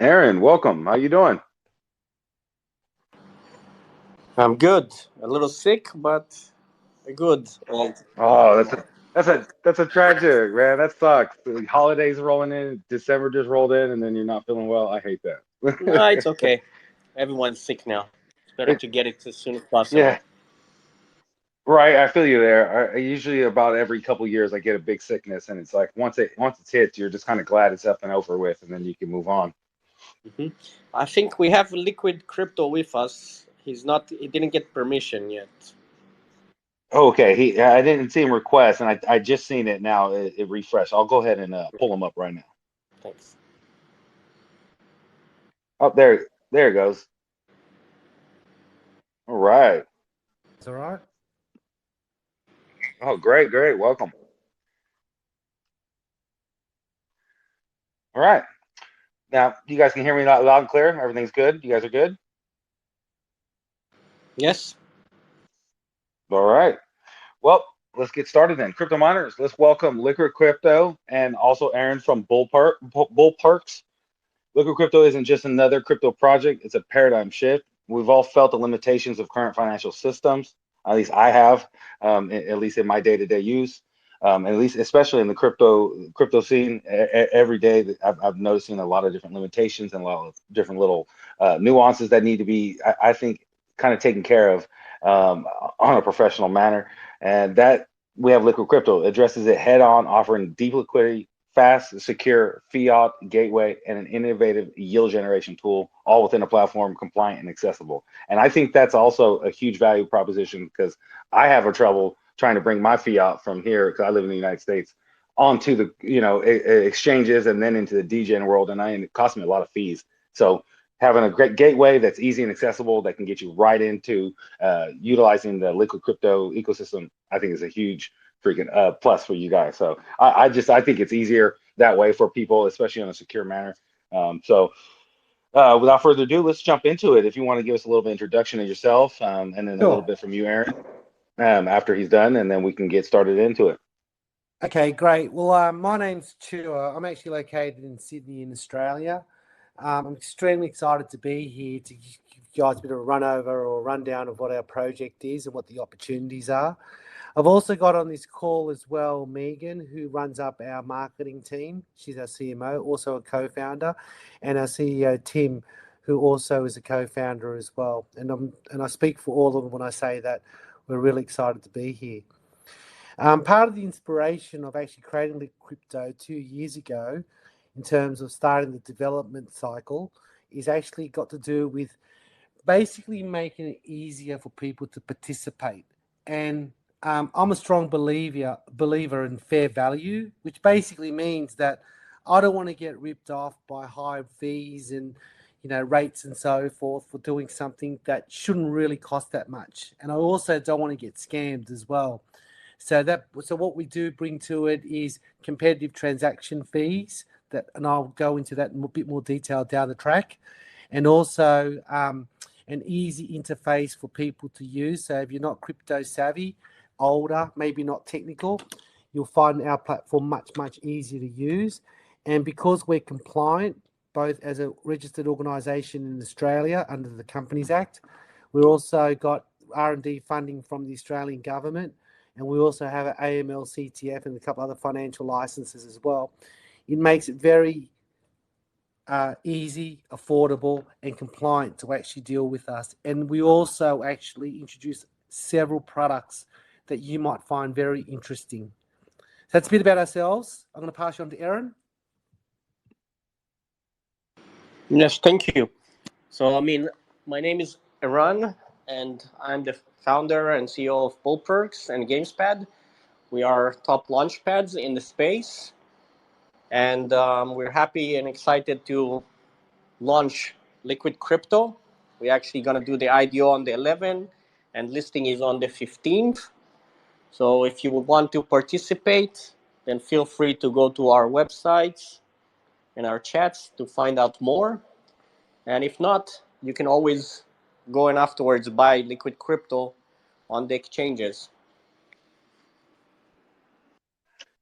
Eran, welcome. How you doing? I'm good. A little sick, but good. And Oh, that's a tragic, man. That sucks. The holidays rolling in, December just rolled in, and then you're not feeling well. I hate no, it's that. okay. Everyone's sick now. It's better It, to get it as soon as possible. yeah, right. I feel you there. I usually about every couple years I get a big sickness, and it's like once it's hit, you're just kind of glad it's up and over with, and then you can move on. hmm I think we have liquid crypto with us. He's not. He didn't get permission yet. Okay, I didn't see him request, and I just seen it now. It refreshed. I'll go ahead and pull him up right now. Thanks. Oh, there it goes. All right. It's all right. Oh, great, great. Welcome. All right. Now, you guys can hear me loud and clear. Everything's good. You guys are good. Yes. All right. Well, let's get started then. Crypto miners, let's welcome Liquid Crypto and also Eran from Bull Parks. Liquid Crypto isn't just another crypto project; it's a paradigm shift. We've all felt the limitations of current financial systems. At least I have, at least in my day-to-day use. At least, especially in the crypto scene, every day I've noticing a lot of different limitations and a lot of different little nuances that need to be, I think, kind of taken care of on a professional manner. And that we have Liquid Crypto addresses it head on, offering deep liquidity, fast, secure fiat gateway, and an innovative yield generation tool, all within a platform compliant and accessible. And I think that's also a huge value proposition because I have a trouble trying to bring my fiat from here because I live in the United States onto the exchanges and then into the DGen world, and it costs me a lot of fees. So having a great gateway that's easy and accessible that can get you right into utilizing the liquid crypto ecosystem, I think is a huge freaking plus for you guys. So I think it's easier that way for people, especially in a secure manner. Without further ado, let's jump into it. If you want to give us a little bit of introduction of yourself, and then a little Sure. bit from you, Eran, after he's done, and then we can get started into it. Okay, great. Well, my name's Choua. I'm actually located in Sydney, in Australia. I'm extremely excited to be here to give you guys a bit of a run over or rundown of what our project is and what the opportunities are. I've also got on this call as well Megan, who runs up our marketing team. She's our CMO, also a co-founder, and our CEO Tim, who also is a co-founder as well. And I speak for all of them when I say that we're really excited to be here. Part of the inspiration of actually creating the crypto 2 years ago, in terms of starting the development cycle, is actually got to do with basically making it easier for people to participate. And I'm a strong believer in fair value, which basically means that I don't want to get ripped off by high fees and rates and so forth for doing something that shouldn't really cost that much. And I also don't want to get scammed as well. So what we do bring to it is competitive transaction fees and I'll go into that in a bit more detail down the track, and also an easy interface for people to use. So if you're not crypto savvy, older, maybe not technical, you'll find our platform much easier to use. And because we're compliant, both as a registered organisation in Australia under the Companies Act, we've also got R&D funding from the Australian government, and we also have an AML, CTF, and a couple other financial licenses as well. It makes it very easy, affordable, and compliant to actually deal with us. And we also actually introduce several products that you might find very interesting. So that's a bit about ourselves. I'm going to pass you on to Eran. Yes. Thank you. So, my name is Eran, and I'm the founder and CEO of Bullperks and GamesPad. We are top launch pads in the space, and we're happy and excited to launch Liquid Crypto. We're actually going to do the IDO on the 11th, and listing is on the 15th. So if you would want to participate, then feel free to go to our websites and our chats to find out more. And if not, you can always go and afterwards buy Liquid Crypto on the exchanges.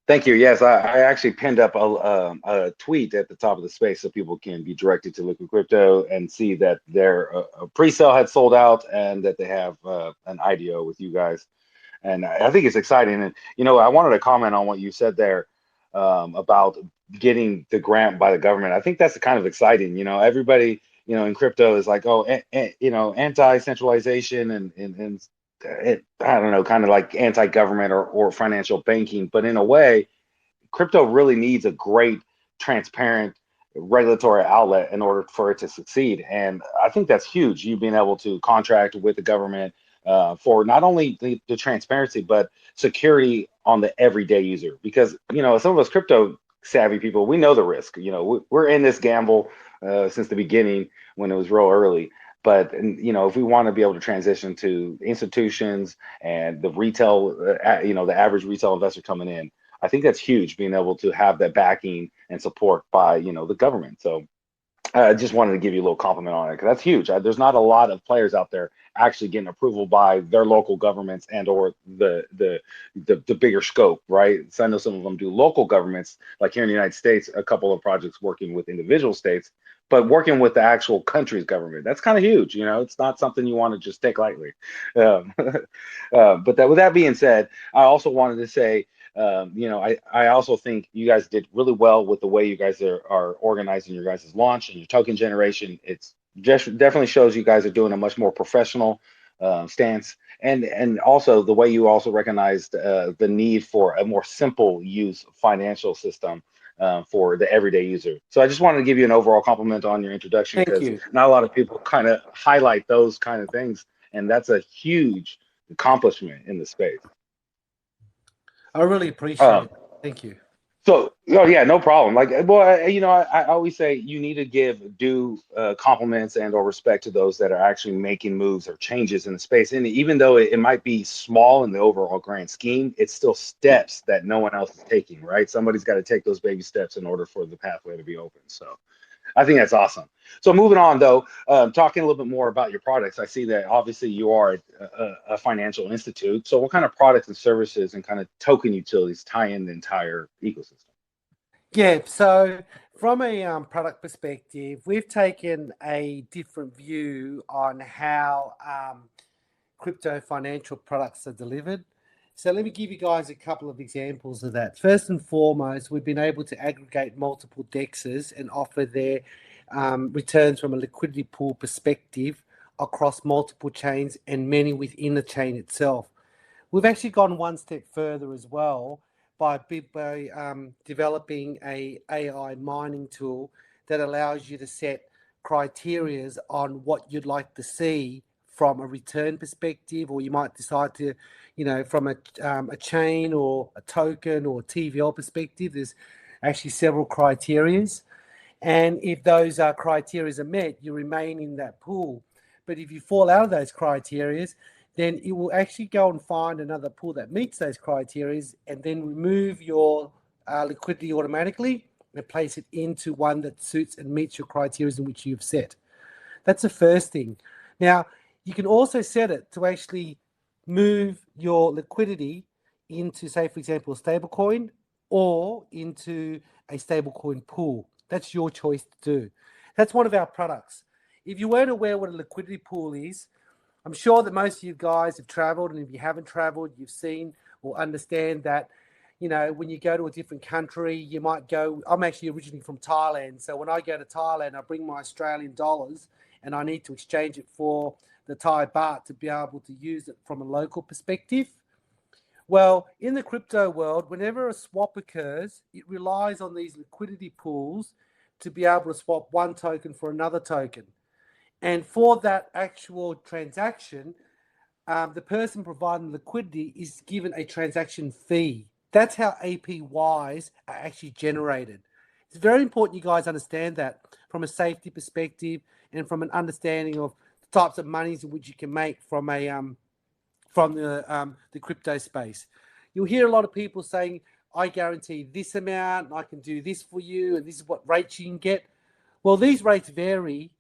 Thank you. Yes, I actually pinned up a tweet at the top of the space so people can be directed to Liquid Crypto and see that their pre-sale had sold out and that they have an IDO with you guys. And I think it's exciting. And I wanted to comment on what you said there about getting the grant by the government. I think that's kind of exciting. Everybody in crypto is like, oh, anti-centralization and I don't know, kind of like anti-government or financial banking. But in a way, crypto really needs a great, transparent regulatory outlet in order for it to succeed. And I think that's huge. You being able to contract with the government for not only the transparency, but security on the everyday user. Because, some of us crypto savvy people, we know the risk. We're in this gamble since the beginning when it was real early. But if we want to be able to transition to institutions and the retail, the average retail investor coming in, I think that's huge, being able to have that backing and support by, the government. So I just wanted to give you a little compliment on it because that's huge. There's not a lot of players out there actually getting approval by their local governments and or the bigger scope, right? So I know some of them do local governments, like here in the United States, a couple of projects working with individual states, but working with the actual country's government. That's kind of huge. It's not something you want to just take lightly. Um, but with that being said, I also wanted to say, I also think you guys did really well with the way you guys are organizing your guys' launch and your token generation. It's just definitely shows you guys are doing a much more professional stance, and also the way you also recognized the need for a more simple use financial system for the everyday user. So I just wanted to give you an overall compliment on your introduction Thank because you. not a lot of people kind of highlight those kind of things, and that's a huge accomplishment in the space. I really appreciate Um, it. Thank you. So, oh yeah, no problem. Like, well, I always say you need to give due compliments and or respect to those that are actually making moves or changes in the space. And even though it might be small in the overall grand scheme, it's still steps that no one else is taking, right? Somebody's got to take those baby steps in order for the pathway to be open. So, I think that's awesome. So moving on though, talking a little bit more about your products, I see that obviously you are a financial institute. So what kind of products and services and kind of token utilities tie in the entire ecosystem? Yeah, so from a product perspective, we've taken a different view on how crypto financial products are delivered. So let me give you guys a couple of examples of that. First and foremost, we've been able to aggregate multiple DEXs and offer their returns from a liquidity pool perspective across multiple chains and many within the chain itself. We've actually gone one step further as well by developing a AI mining tool that allows you to set criterias on what you'd like to see from a return perspective, or you might decide to, from a chain or a token or TVL perspective. There's actually several criterias, and if those criterias are met, you remain in that pool. But if you fall out of those criterias, then it will actually go and find another pool that meets those criteria and then remove your liquidity automatically and place it into one that suits and meets your criteria in which you've set. That's the first thing. Now, you can also set it to actually move your liquidity into, say, for example, a stablecoin or into a stablecoin pool. That's your choice to do. That's one of our products. If you weren't aware what a liquidity pool is, I'm sure that most of you guys have traveled, and if you haven't traveled, you've seen or understand that, when you go to a different country, you might go, I'm actually originally from Thailand. So when I go to Thailand, I bring my Australian dollars and I need to exchange it for the Thai baht to be able to use it from a local perspective. Well, in the crypto world, whenever a swap occurs, it relies on these liquidity pools to be able to swap one token for another token. And for that actual transaction, the person providing liquidity is given a transaction fee. That's how APYs are actually generated. It's very important you guys understand that from a safety perspective and from an understanding of the types of monies in which you can make from the crypto space. You'll hear a lot of people saying, I guarantee this amount, I can do this for you, and this is what rates you can get. Well, these rates vary,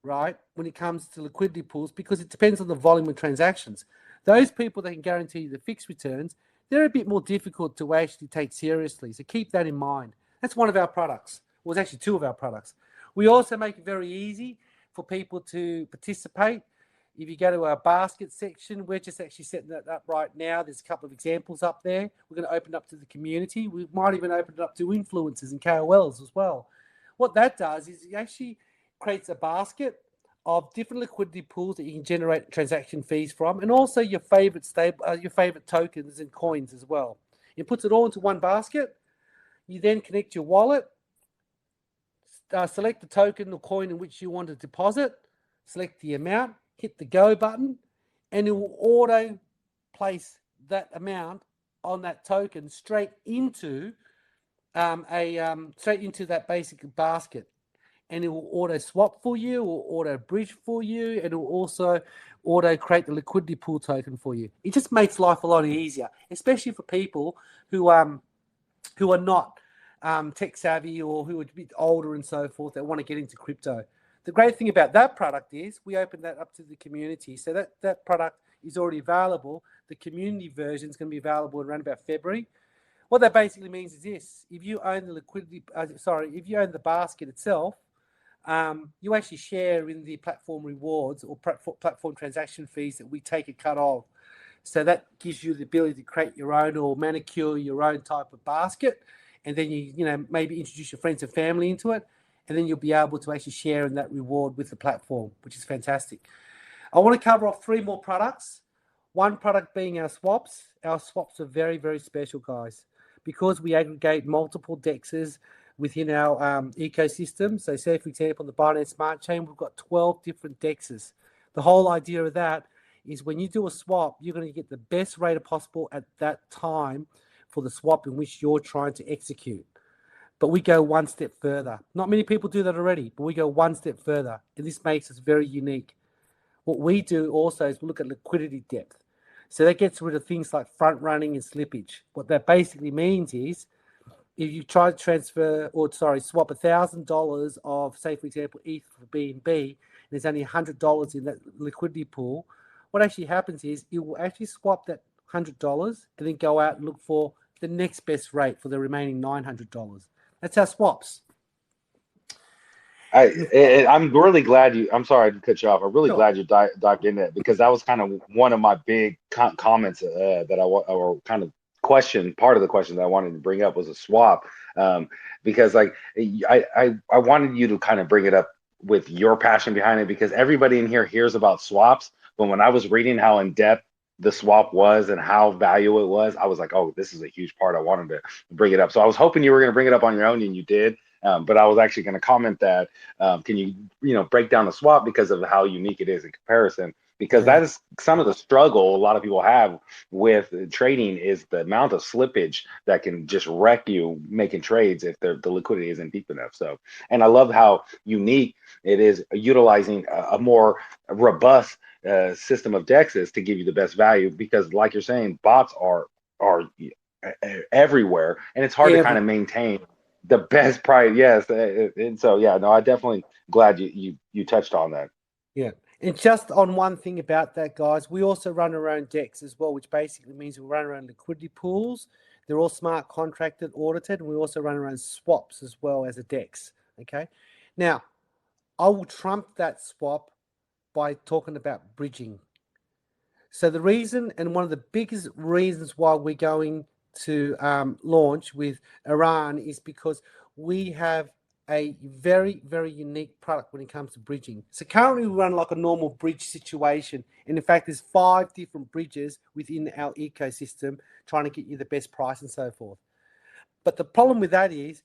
right, when it comes to liquidity pools, because it depends on the volume of transactions. Those people that can guarantee the fixed returns, they're a bit more difficult to actually take seriously. So keep that in mind. That's one of our products. Well, it's actually two of our products. We also make it very easy for people to participate. If you go to our basket section, we're just actually setting that up right now. There's a couple of examples up there. We're going to open it up to the community. We might even open it up to influencers and KOLs as well. What that does is it actually creates a basket of different liquidity pools that you can generate transaction fees from, and also your favorite tokens and coins as well. It puts it all into one basket. You then connect your wallet, select the token or coin in which you want to deposit, select the amount, hit the go button, and it will auto place that amount on that token straight into that basic basket. And it will auto swap for you, or auto bridge for you, and it will also auto create the liquidity pool token for you. It just makes life a lot easier, especially for people who are not tech savvy, or who are a bit older and so forth, that want to get into crypto. The great thing about that product is we open that up to the community. So that product is already available. The community version is going to be available around about February. What that basically means is this: if you own if you own the basket itself, you actually share in the platform rewards or platform transaction fees that we take a cut of. So that gives you the ability to create your own, or manicure your own type of basket, and then you maybe introduce your friends and family into it, and then you'll be able to actually share in that reward with the platform, which is fantastic. I want to cover off 3 more products. One product being our swaps. Our swaps are very, very special, guys, because we aggregate multiple DEXs within our ecosystem. So say, for example, on the Binance Smart Chain, we've got 12 different DEXs. The whole idea of that is when you do a swap, you're going to get the best rate possible at that time for the swap in which you're trying to execute. But we go one step further. Not many people do that already, but we go one step further. And this makes us very unique. What we do also is we look at liquidity depth. So that gets rid of things like front running and slippage. What that basically means is, if you try to swap $1,000 of, say, for example, ETH for BNB, and there's only $100 in that liquidity pool, what actually happens is it will actually swap that $100 and then go out and look for the next best rate for the remaining $900. That's our swaps. I'm really glad I'm sorry to cut you off. I'm really Sure. glad you dived into it, because that was kind of one of my big comments that or kind of part of the question that I wanted to bring up was a swap. Because like I wanted you to kind of bring it up with your passion behind it, because everybody in here hears about swaps. But when I was reading how in depth the swap was and how valuable it was, I was like, oh, this is a huge part. I wanted to bring it up. So I was hoping you were going to bring it up on your own, and you did. But I was actually going to comment that, can you break down the swap because of how unique it is in comparison? Because that is some of the struggle a lot of people have with trading, is the amount of slippage that can just wreck you making trades if the liquidity isn't deep enough. So, and I love how unique it is, utilizing a more robust system of DEXs to give you the best value, because like you're saying, bots are everywhere, and it's hard to kind of maintain the best price. Yes. And so, yeah, no, I definitely glad you touched on that. Yeah. And just on one thing about that, guys, we also run our own DEX as well, which basically means we run our own liquidity pools. They're all smart contracted, audited, and we also run our own swaps as well as a DEX. Okay. Now, I will trump that swap by talking about bridging. So the reason, and one of the biggest reasons why we're going to launch with Eran, is because we have a very, very unique product when it comes to bridging. So currently we run like a normal bridge situation. And in fact, there's 5 different bridges within our ecosystem trying to get you the best price and so forth. But the problem with that is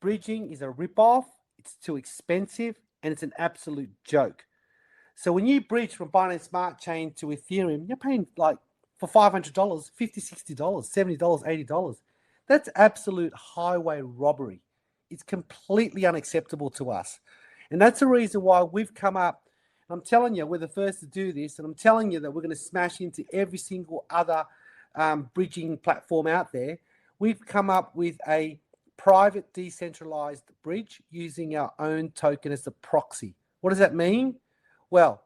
bridging is a ripoff, it's too expensive, and it's an absolute joke. So when you bridge from Binance Smart Chain to Ethereum, you're paying like for $500, $50, $60, $70, $80. That's absolute highway robbery. It's completely unacceptable to us. And that's the reason why we've come up. I'm telling you, we're the first to do this. And I'm telling you that we're going to smash into every single other bridging platform out there. We've come up with a private decentralized bridge using our own token as the proxy. What does that mean? Well,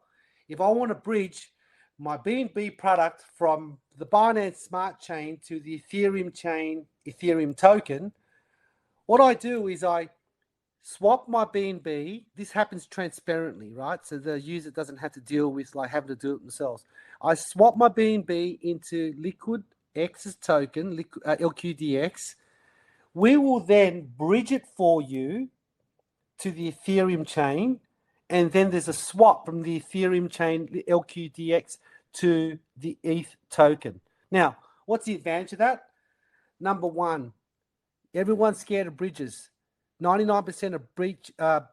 if I want to bridge my BNB product from the Binance Smart Chain to the Ethereum chain, Ethereum token, what I do is I swap my BNB. This happens transparently, right? So the user doesn't have to deal with like having to do it themselves. I swap my BNB into LiquidX's token, LQDX. We will then bridge it for you to the Ethereum chain, and then there's a swap from the Ethereum chain, the LQDX, to the ETH token. Now, what's the advantage of that? Number one, everyone's scared of bridges. 99% of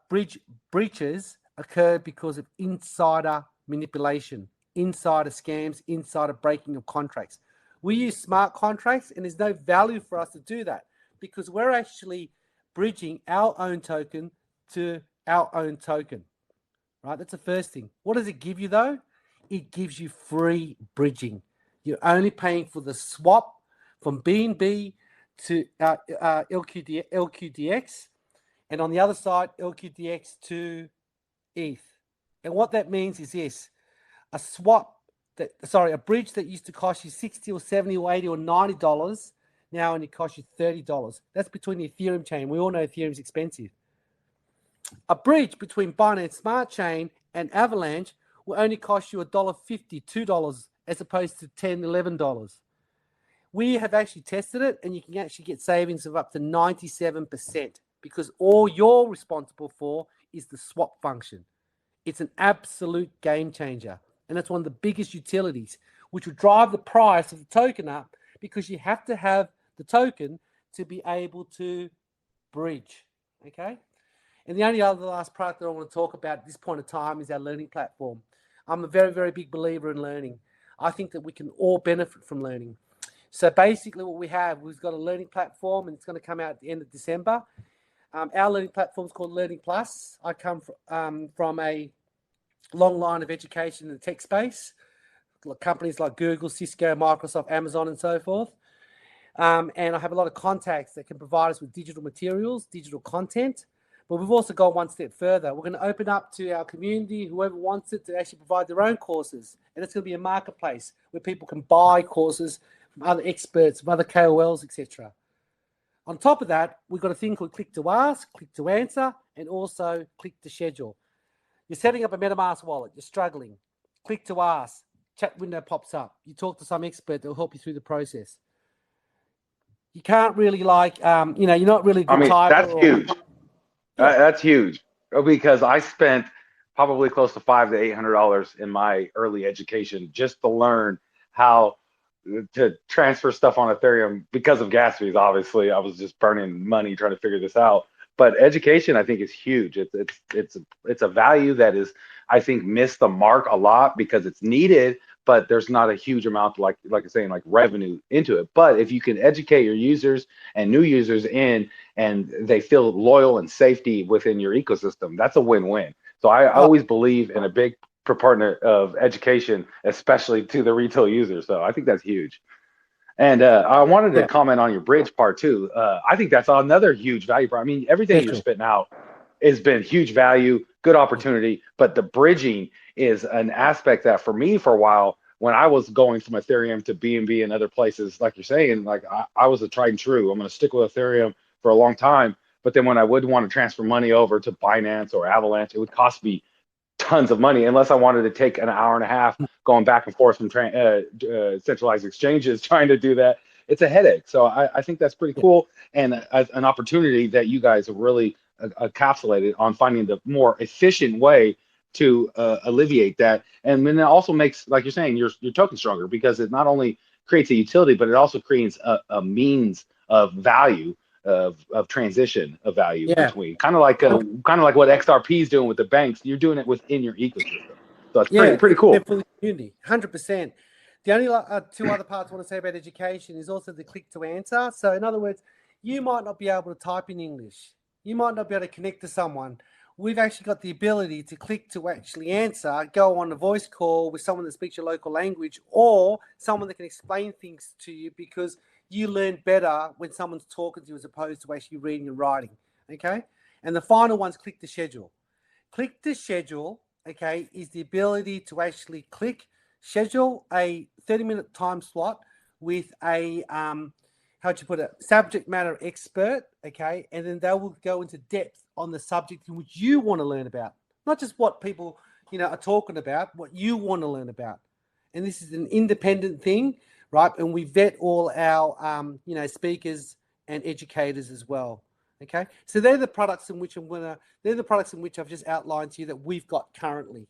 bridge breaches occur because of insider manipulation, insider scams, insider breaking of contracts. We use smart contracts, and there's no value for us to do that because we're actually bridging our own token to our own token, right? That's the first thing. What does it give you, though? It gives you free bridging. You're only paying for the swap from BNB to LQDX, and on the other side, LQDX to ETH. And what that means is this: a bridge that used to cost you $60 or $70 or $80 or $90 now only costs you $30. That's between the Ethereum chain. We all know Ethereum is expensive. A bridge between Binance Smart Chain and Avalanche will only cost you $1.50, $2, as opposed to $10, $11. We have actually tested it, and you can actually get savings of up to 97% because all you're responsible for is the swap function. It's an absolute game changer, and that's one of the biggest utilities, which will drive the price of the token up because you have to have the token to be able to bridge, okay? And the only other last product that I want to talk about at this point in time is our learning platform. I'm a very, very big believer in learning. I think that we can all benefit from learning. So basically what we've got a learning platform, and it's going to come out at the end of December. Our learning platform is called Learning Plus. I come from a long line of education in the tech space, companies like Google, Cisco, Microsoft, Amazon, and so forth. And I have a lot of contacts that can provide us with digital materials, digital content. But we've also gone one step further. We're going to open up to our community, whoever wants it, to actually provide their own courses. And it's going to be a marketplace where people can buy courses from other experts, from other KOLs, etc. On top of that, we've got a thing called Click to Ask, Click to Answer, and also Click to Schedule. You're setting up a MetaMask wallet. You're struggling. Click to Ask. Chat window pops up. You talk to some expert that will help you through the process. You can't really you're not really a good typer. That's huge. Yeah. That's huge because I spent probably close to $500 to $800 in my early education just to learn how to transfer stuff on Ethereum because of gas fees. Obviously, I was just burning money trying to figure this out. But education, I think, is huge. It's a value that is, I think, missed the mark a lot because it's needed, but there's not a huge amount, like I'm saying, like revenue into it. But if you can educate your users and new users in, and they feel loyal and safety within your ecosystem, that's a win-win. So I always believe in a big proponent of education, especially to the retail user. So I think that's huge. And I wanted to comment on your bridge part too. I think that's another huge value. I mean, everything you're spitting out has been huge value, good opportunity, but the bridging is an aspect that for me for a while, when I was going from Ethereum to BNB and other places, like you're saying, like I was a tried and true. I'm going to stick with Ethereum for a long time. But then when I would want to transfer money over to Binance or Avalanche, it would cost me tons of money unless I wanted to take an hour and a half going back and forth from centralized exchanges trying to do that. It's a headache. So I think that's pretty cool, and an opportunity that you guys have really encapsulated on finding the more efficient way to alleviate that. And then it also makes, like you're saying, your token stronger because it not only creates a utility, but it also creates a means of value of transition of value between kind of like what XRP is doing with the banks. You're doing it within your ecosystem, so it's pretty cool. For the community, 100%. The only two other parts I want to say about education is also the click to answer. So in other words, you might not be able to type in English, you might not be able to connect to someone. We've actually got the ability to click to actually answer, go on a voice call with someone that speaks your local language or someone that can explain things to you, because you learn better when someone's talking to you as opposed to actually reading and writing, okay? And the final one's click to schedule. Click to schedule, okay, is the ability to actually click, schedule a 30-minute time slot with a subject matter expert, okay, and then they will go into depth on the subject in which you want to learn about, not just what people are talking about, what you want to learn about. And this is an independent thing, right? And we vet all our speakers and educators as well. Okay, so they're the products in which I've just outlined to you that we've got currently.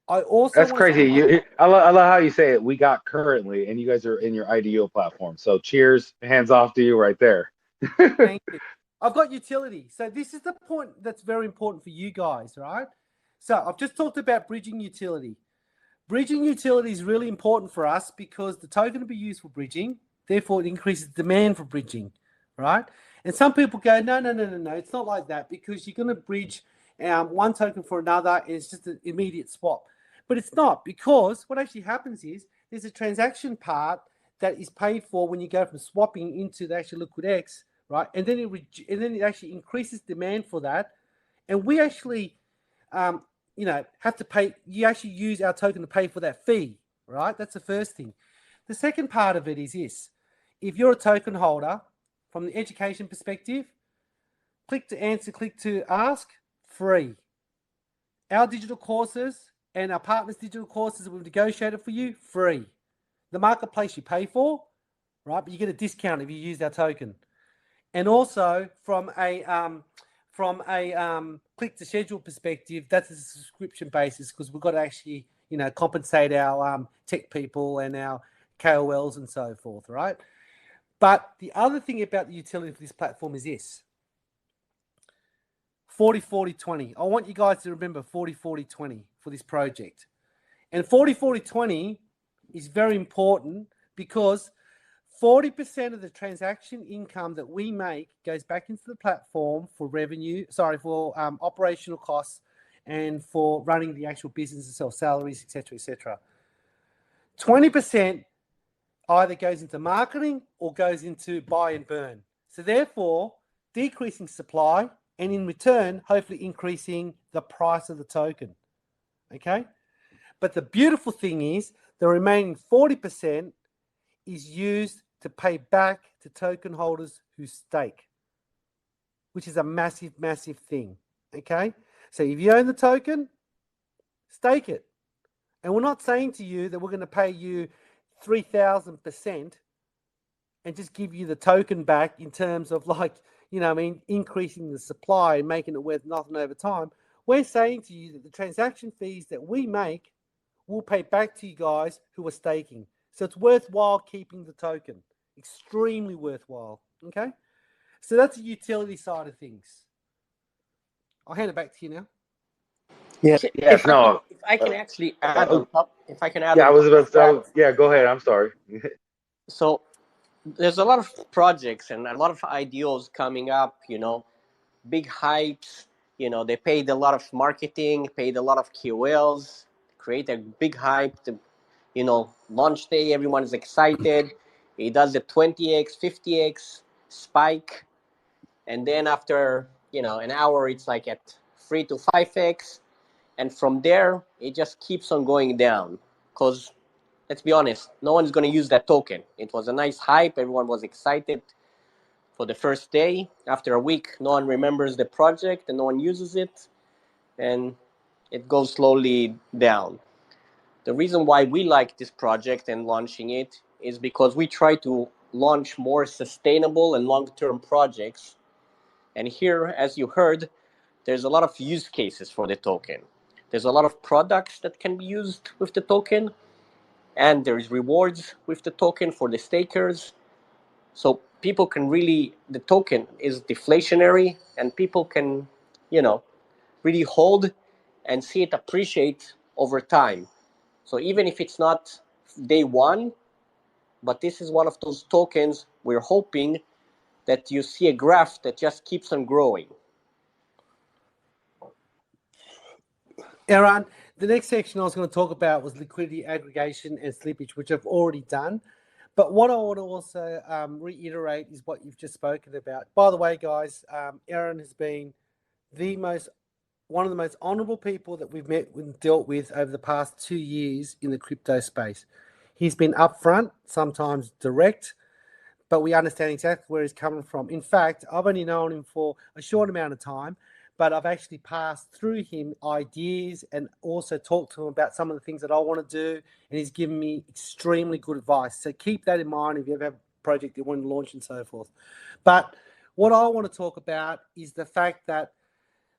I also That's want to crazy. say, I love how you say it. We got currently, and you guys are in your IDO platform. So cheers, hands off to you right there. thank you. I've got utility. So this is the point that's very important for you guys, right? So I've just talked about bridging utility. Bridging utility is really important for us because the token will be used for bridging. Therefore, it increases demand for bridging, right? And some people go, no, it's not like that because you're going to bridge one token for another and it's just an immediate swap. But it's not, because what actually happens is there's a transaction part that is paid for when you go from swapping into the actual LQDX, right? And then it actually increases demand for that. And we actually have to pay. You actually use our token to pay for that fee, right? That's the first thing. The second part of it is this: if you're a token holder, from the education perspective, click to answer, click to ask, free. Our digital courses and our partners' digital courses that we've negotiated for you, free. The marketplace you pay for, right? But you get a discount if you use our token. And also from a click to schedule perspective, that's a subscription basis because we've got to actually compensate our tech people and our KOLs and so forth, right? But the other thing about the utility for this platform is this: 40-40-20. I want you guys to remember 40-40-20 for this project. And 40-40-20 is very important because 40% of the transaction income that we make goes back into the platform for operational costs and for running the actual business itself, salaries, etc., etc. 20% either goes into marketing or goes into buy and burn. So therefore, decreasing supply and in return, hopefully increasing the price of the token. Okay? But the beautiful thing is the remaining 40% is used to pay back to token holders who stake, which is a massive, massive thing. Okay? So if you own the token, stake it. And we're not saying to you that we're going to pay you 3,000% and just give you the token back in terms of increasing the supply and making it worth nothing over time. We're saying to you that the transaction fees that we make will pay back to you guys who are staking. So it's worthwhile keeping the token. Extremely worthwhile. Okay? So that's the utility side of things. I'll hand it back to you now. Yes, Yes, no. if I can actually add on top, Yeah, I was about of that. to. Yeah, go ahead. I'm sorry. So there's a lot of projects and a lot of ideals coming up, big hypes, they paid a lot of marketing, paid a lot of QLs, create a big hype, launch day, everyone is excited. It does the 20x, 50x spike. And then after, an hour, it's like at 3 to 5x. And from there, it just keeps on going down. Because let's be honest, no one's going to use that token. It was a nice hype. Everyone was excited for the first day. After a week, no one remembers the project and no one uses it. And it goes slowly down. The reason why we like this project and launching it is because we try to launch more sustainable and long-term projects. And here, as you heard, there's a lot of use cases for the token. There's a lot of products that can be used with the token, and there's rewards with the token for the stakers. So people can the token is deflationary, and people can, really hold and see it appreciate over time. So even if it's not day one, but this is one of those tokens we're hoping that you see a graph that just keeps on growing. Eran, the next section I was going to talk about was liquidity, aggregation, and slippage, which I've already done. But what I want to also reiterate is what you've just spoken about. By the way, guys, Eran has been the most one of the most honorable people that we've met and dealt with over the past 2 years in the crypto space. He's been upfront, sometimes direct, but we understand exactly where he's coming from. In fact, I've only known him for a short amount of time, but I've actually passed through him ideas and also talked to him about some of the things that I want to do, and he's given me extremely good advice. So keep that in mind if you ever have a project you want to launch and so forth. But what I want to talk about is the fact that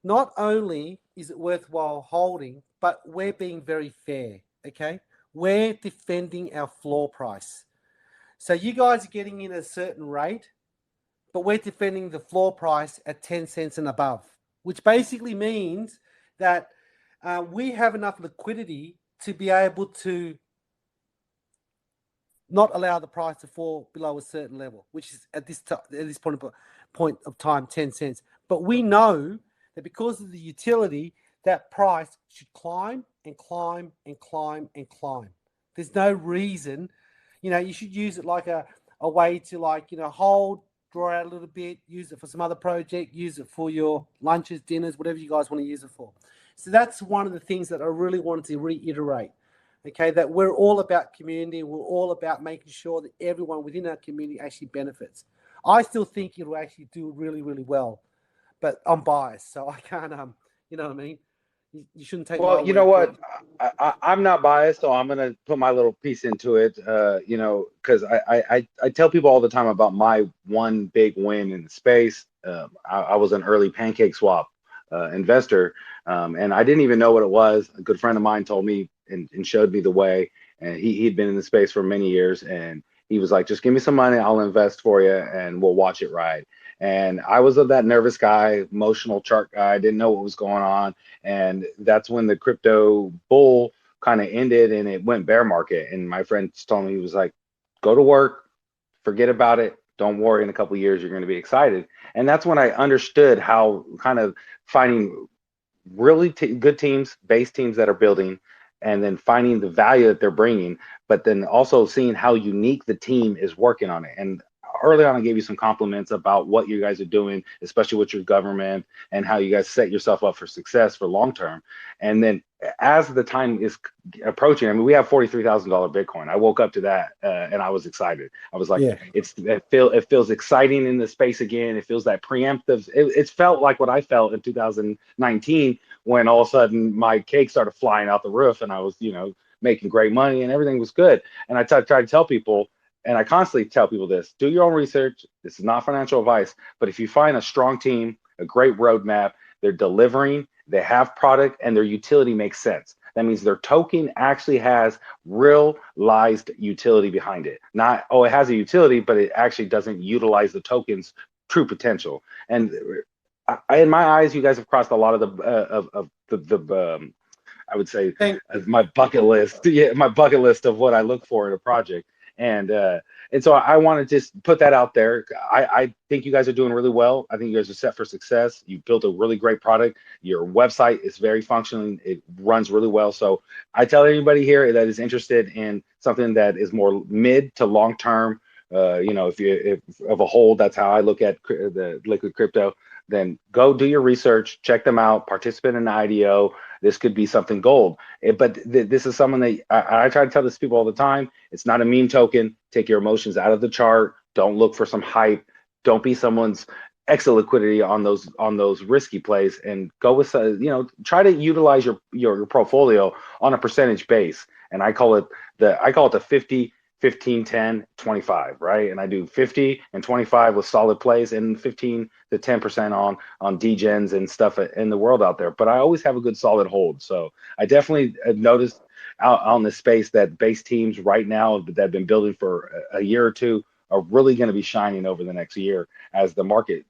not only is it worthwhile holding, but we're being very fair, okay? We're defending our floor price. So you guys are getting in at a certain rate, but we're defending the floor price at 10 cents and above, which basically means that we have enough liquidity to be able to not allow the price to fall below a certain level, which is at this point of time 10 cents. But we know that because of the utility, that price should climb and climb and climb and climb. There's no reason, you should use it like a way to hold, draw out a little bit, use it for some other project, use it for your lunches, dinners, whatever you guys want to use it for. So that's one of the things that I really wanted to reiterate. Okay, that we're all about community. We're all about making sure that everyone within our community actually benefits. I still think it'll actually do really, really well, but I'm biased, so I can't. You know what I mean? You shouldn't take my Well, you word know for it. what? I'm not biased, so I'm gonna put my little piece into it. Because I tell people all the time about my one big win in the space. I was an early pancake swap investor, and I didn't even know what it was. A good friend of mine told me and showed me the way, and he'd been in the space for many years, and he was like, "Just give me some money, I'll invest for you, and we'll watch it ride." And I was that nervous guy, emotional chart guy, didn't know what was going on. And that's when the crypto bull kind of ended and it went bear market. And my friend told me, he was like, go to work, forget about it. Don't worry, in a couple of years, you're going to be excited. And that's when I understood how kind of finding really good teams, base teams that are building, and then finding the value that they're bringing, but then also seeing how unique the team is working on it. And early on, I gave you some compliments about what you guys are doing, especially with your government and how you guys set yourself up for success for long term. And then as the time is approaching, I mean, we have $43,000 Bitcoin. I woke up to that and I was excited. I was like, Yeah, it feels exciting in the space again. It feels that preemptive. It's felt like what I felt in 2019 when all of a sudden my cake started flying out the roof and I was, making great money and everything was good. And I try to tell people, and I constantly tell people this: do your own research. This is not financial advice, but if you find a strong team, a great roadmap, they're delivering, they have product, and their utility makes sense. That means their token actually has realized utility behind it. Not, oh, it has a utility, but it actually doesn't utilize the token's true potential. And in my eyes, you guys have crossed a lot of the I would say thank my bucket list. Yeah, my bucket list of what I look for in a project. And uh, and so I want to just put that out there. I think you guys are doing really well. I think you guys are set for success. You built a really great product. Your website is very functioning. It runs really well. So I tell anybody here that is interested in something that is more mid to long term. If of a whole, that's how I look at the liquid crypto. Then go do your research, check them out, participate in the IDO. This could be something gold. This is someone that I try to tell this people all the time. It's not a meme token. Take your emotions out of the chart. Don't look for some hype. Don't be someone's exit liquidity on those risky plays, and go with try to utilize your portfolio on a percentage base. And I call it the 50, 15, 10, 25, right? And I do 50 and 25 with solid plays and 15 to 10% on degens and stuff in the world out there. But I always have a good solid hold. So I definitely have noticed out on this space that base teams right now that have been building for a year or two are really going to be shining over the next year as the market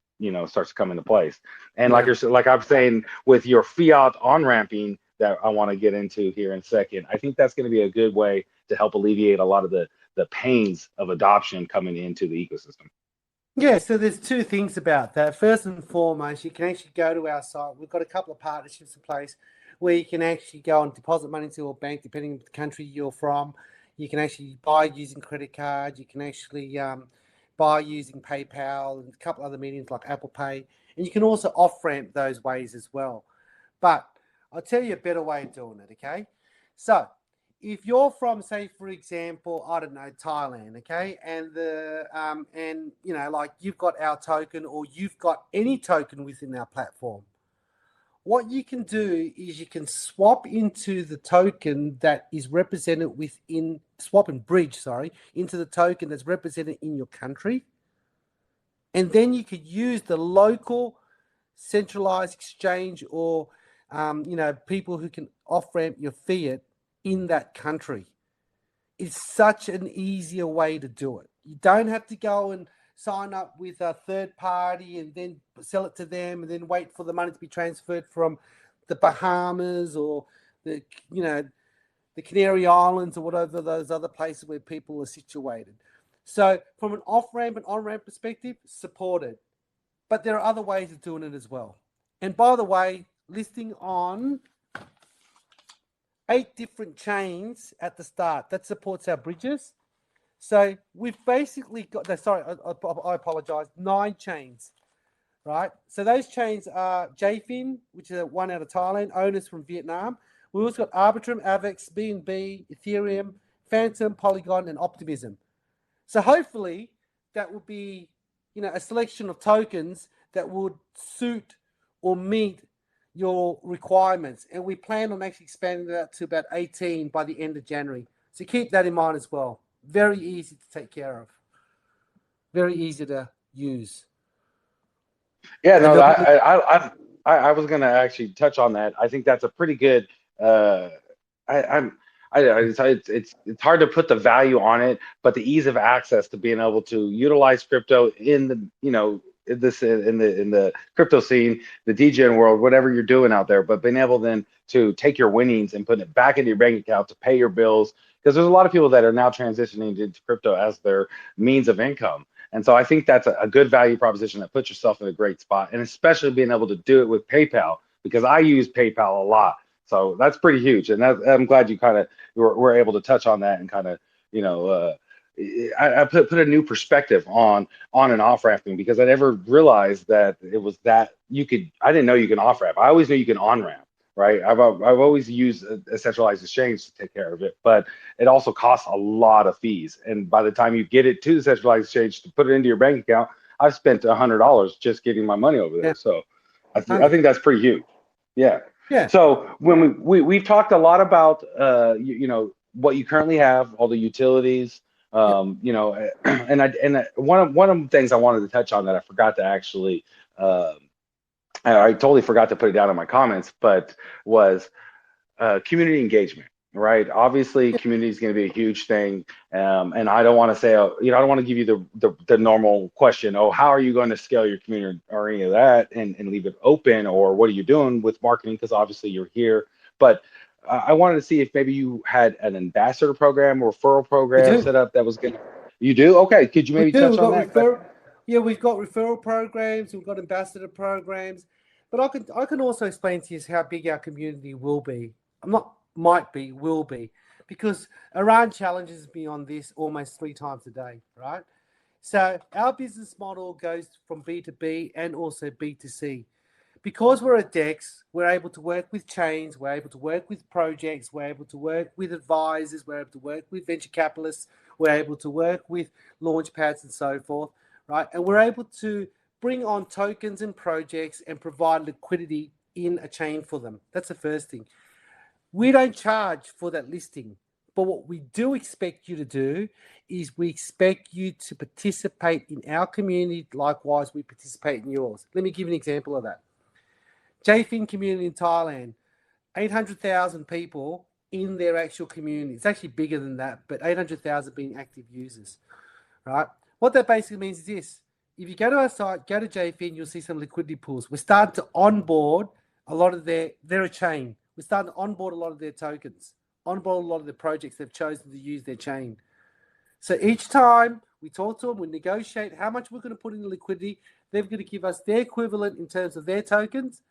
starts to come into place. And yeah. like I'm saying, with your fiat on ramping that I want to get into here in a second, I think that's going to be a good way to help alleviate a lot of the pains of adoption coming into the ecosystem. Yeah, so there's two things about that. First and foremost, you can actually go to our site. We've got a couple of partnerships in place where you can actually go and deposit money to a bank, depending on the country you're from. You can actually buy using credit card. You can actually buy using PayPal and a couple other mediums like Apple Pay. And you can also off-ramp those ways as well. But I'll tell you a better way of doing it, okay? So if you're from, say, for example, I don't know, Thailand, okay, and like you've got our token or you've got any token within our platform, what you can do is you can swap into the token that is represented within, swap and bridge, sorry, into the token that's represented in your country. And then you could use the local centralized exchange or, people who can off-ramp your fiat in that country. It's such an easier way to do it. You don't have to go and sign up with a third party and then sell it to them and then wait for the money to be transferred from the Bahamas or the Canary Islands or whatever those other places where people are situated. So from an off-ramp and on-ramp perspective, supported. But there are other ways of doing it as well. And by the way, listing on 8 different chains at the start. That supports our bridges. So we've basically got, I apologize, 9 chains, right? So those chains are JFIN, which is one out of Thailand, owners from Vietnam. We also got Arbitrum, Avex, BNB, Ethereum, Phantom, Polygon, and Optimism. So hopefully that will be, a selection of tokens that would suit or meet your requirements. And we plan on actually expanding that to about 18 by the end of January. So keep that in mind as well. Very easy to take care of. Very easy to use. Yeah, no, I was gonna actually touch on that. I think that's a pretty good. I, I'm. It's hard to put the value on it, but the ease of access to being able to utilize crypto in the in the crypto scene, the DGen world, whatever you're doing out there, but being able then to take your winnings and put it back into your bank account to pay your bills, because there's a lot of people that are now transitioning into crypto as their means of income. And so I think that's a good value proposition that puts yourself in a great spot, and especially being able to do it with PayPal, because I use PayPal a lot. So that's pretty huge, and I'm glad you kind of were able to touch on that and kind of, I put a new perspective on and off ramping, because I never realized that it was that you could. I didn't know you can off ramp. I always knew you can on ramp, right? I've always used a centralized exchange to take care of it, but it also costs a lot of fees. And by the time you get it to the centralized exchange to put it into your bank account, I've spent $100 just getting my money over there. Yeah. So I think that's pretty huge. Yeah. Yeah. So when we've talked a lot about what you currently have, all the utilities, one of the things I wanted to touch on that I forgot to actually, I totally forgot to put it down in my comments, but was community engagement. Right. Obviously, community is going to be a huge thing. And I don't want to say, I don't want to give you the normal question, oh, how are you going to scale your community or any of that, and leave it open, or what are you doing with marketing? Because obviously you're here. But I wanted to see if maybe you had an ambassador program or referral We program do. set up that was going to. You do? Okay. Could you We maybe do. touch We've on got that? we've got referral programs. We've got ambassador programs. But I can also explain to you how big our community will be. I'm not might be, will be, because Eran challenges me on this almost 3 times a day, right? So our business model goes from B2B and also B2C. Because we're a DEX, we're able to work with chains, we're able to work with projects, we're able to work with advisors, we're able to work with venture capitalists, we're able to work with launch pads and so forth, right? And we're able to bring on tokens and projects and provide liquidity in a chain for them. That's the first thing. We don't charge for that listing, but what we do expect you to do is we expect you to participate in our community. Likewise, we participate in yours. Let me give you an example of that. JFIN community in Thailand, 800,000 people in their actual community. It's actually bigger than that, but 800,000 being active users, right? What that basically means is this. If you go to our site, go to JFIN, you'll see some liquidity pools. We're starting to onboard a lot of they're a chain. We're starting to onboard a lot of their tokens, onboard a lot of the projects they've chosen to use their chain. So each time we talk to them, we negotiate how much we're going to put in the liquidity. They're going to give us their equivalent in terms of their tokens,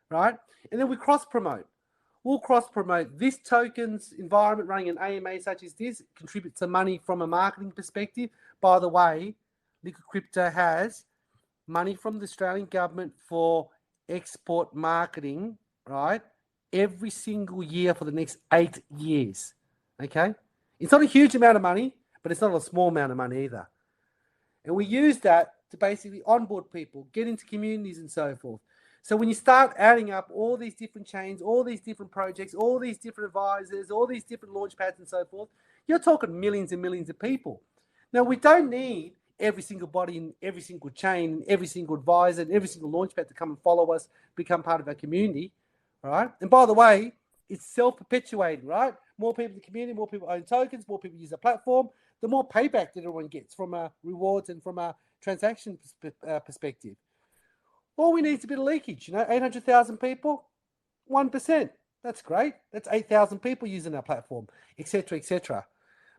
right? And then we cross-promote. We'll cross-promote this token's environment running an AMA such as this, contributes to money from a marketing perspective. By the way, Liquid Crypto has money from the Australian government for export marketing, right? Every single year for the next 8 years. Okay? It's not a huge amount of money, but it's not a small amount of money either. And we use that to basically onboard people, get into communities and so forth. So when you start adding up all these different chains, all these different projects, all these different advisors, all these different launch pads and so forth, you're talking millions and millions of people. Now, we don't need every single body in every single chain, every single advisor, and every single launch pad to come and follow us, become part of our community, right? And by the way, it's self-perpetuating, right? More people in the community, more people own tokens, more people use the platform, the more payback that everyone gets from rewards and from a transaction perspective. All we need is a bit of leakage, 800,000 people, 1%. That's great. That's 8,000 people using our platform, etc., etc.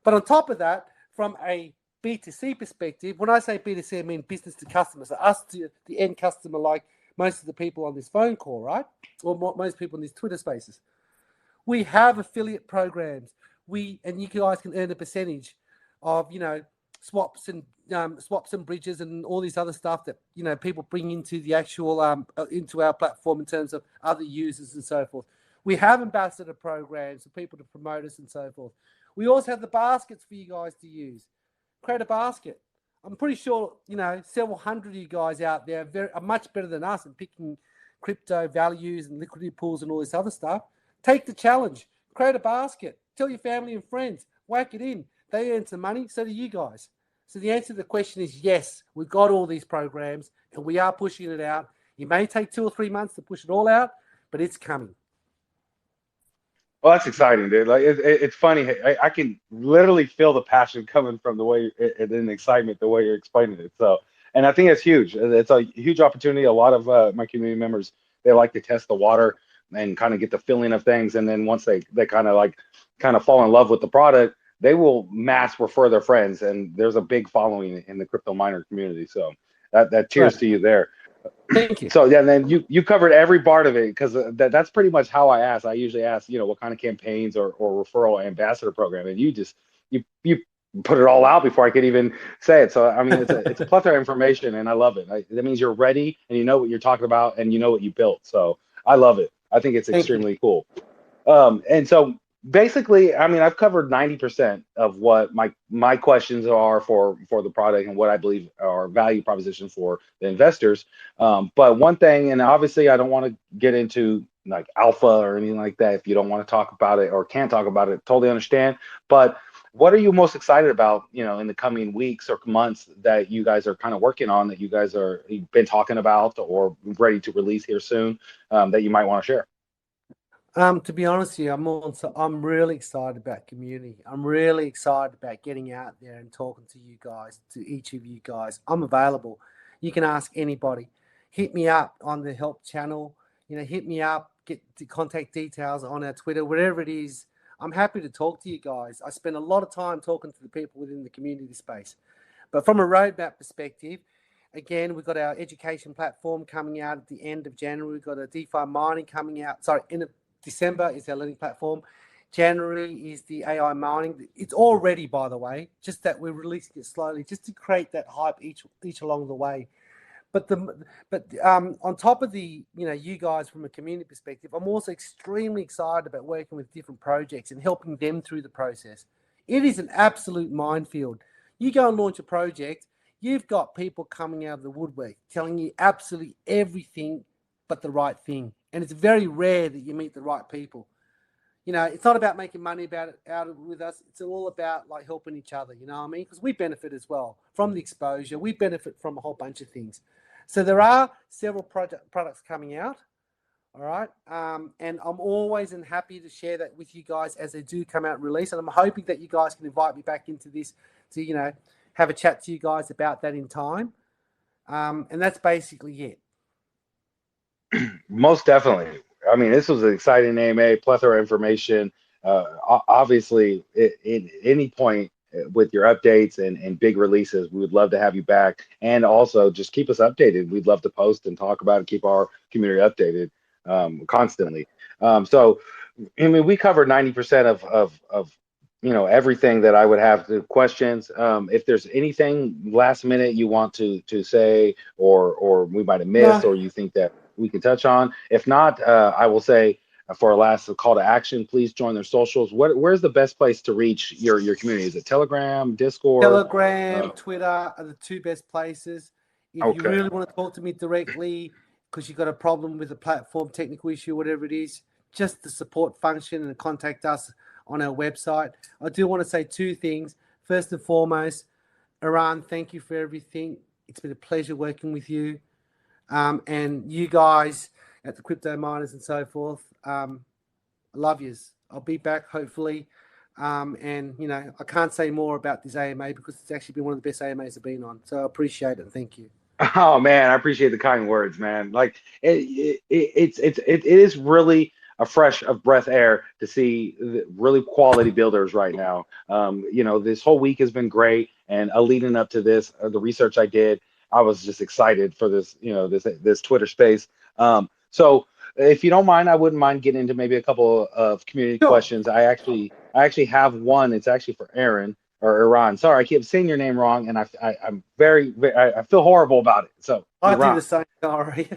But on top of that, from a B2C perspective, when I say B2C, I mean business to customer. So us to the end customer, like most of the people on this phone call, right? Or most people in these Twitter spaces. We have affiliate programs. And you guys can earn a percentage of, swaps and bridges and all this other stuff that, people bring into the actual, into our platform in terms of other users and so forth. We have ambassador programs for people to promote us and so forth. We also have the baskets for you guys to use. Create a basket. I'm pretty sure, several hundred of you guys out there are much better than us in picking crypto values and liquidity pools and all this other stuff. Take the challenge. Create a basket. Tell your family and friends. Whack it in. They earn some money, so do you guys. So the answer to the question is yes, we've got all these programs and we are pushing it out. It may take 2 or 3 months to push it all out, but it's coming. Well, that's exciting, dude. Like it's funny. I can literally feel the passion coming from the way and the excitement the way you're explaining it. So, and I think it's huge. It's a huge opportunity. A lot of my community members, they like to test the water and kind of get the feeling of things, and then once they kind of fall in love with the product, they will mass refer their friends, and there's a big following in the crypto miner community. So that cheers Right. to you there. Thank you. So yeah, and then you covered every part of it because that's pretty much how I ask. I usually ask, what kind of campaigns or referral ambassador program, and you put it all out before I could even say it. So I mean, it's a plethora of information, and I love it. That means you're ready and you know what you're talking about and you know what you built. So I love it. I think it's Thank you. extremely cool. And so basically, I mean, I've covered 90% of what my questions are for the product and what I believe are value proposition for the investors. But one thing, and obviously I don't want to get into like alpha or anything like that if you don't want to talk about it or can't talk about it, totally understand. But what are you most excited about, in the coming weeks or months that you guys are kind of working on, that you've been talking about or ready to release here soon, that you might want to share? To be honest with you, I'm really excited about community. I'm really excited about getting out there and talking to you guys, to each of you guys. I'm available. You can ask anybody. Hit me up on the help channel. Hit me up. Get the contact details on our Twitter, wherever it is. I'm happy to talk to you guys. I spend a lot of time talking to the people within the community space. But from a roadmap perspective, again, we've got our education platform coming out at the end of January. We've got a DeFi mining coming out. Sorry, December is our learning platform. January is the AI mining. It's all ready, by the way, just that we're releasing it slowly, just to create that hype each along the way. But on top of you guys from a community perspective, I'm also extremely excited about working with different projects and helping them through the process. It is an absolute minefield. You go and launch a project, you've got people coming out of the woodwork telling you absolutely everything but the right thing. And it's very rare that you meet the right people. It's not about making money with us. It's all about like helping each other, you know what I mean? Because we benefit as well from the exposure. We benefit from a whole bunch of things. So there are several products coming out. All right. And I'm always happy to share that with you guys as they do come out and release. And I'm hoping that you guys can invite me back into this to, have a chat to you guys about that in time. And that's basically it. Most definitely. I mean, this was an exciting AMA, plethora of information. Obviously, at any point with your updates and big releases, we would love to have you back. And also just keep us updated. We'd love to post and talk about it, keep our community updated constantly. So, I mean, we covered 90% of everything that I would have to questions. If there's anything last minute you want to say or we might have missed, No, or you think that we could touch on. If not, I will say for our last call to action, please join their socials. Where's the best place to reach your community? Is it Telegram, Discord? Telegram, Twitter are the two best places. If you Okay. really want to talk to me directly because you've got a problem with a platform, technical issue, whatever it is, just the support function and contact us on our website. I do want to say two things. First and foremost, Eran, thank you for everything. It's been a pleasure working with you. And you guys at the Crypto Miners and so forth. I love yous. I'll be back hopefully. And I can't say more about this AMA because it's actually been one of the best AMAs I've been on. So I appreciate it. Thank you. Oh man, I appreciate the kind words, man. Like it is really a fresh of breath air to see the really quality builders right now. This whole week has been great, and leading up to this, the research I did, I was just excited for this, this Twitter space. So if you don't mind, I wouldn't mind getting into maybe a couple of community Sure. questions. I actually have one. It's actually for Eran or Eran. Sorry, I keep saying your name wrong, and I'm I feel horrible about it. So I do Eran. the same. Sorry.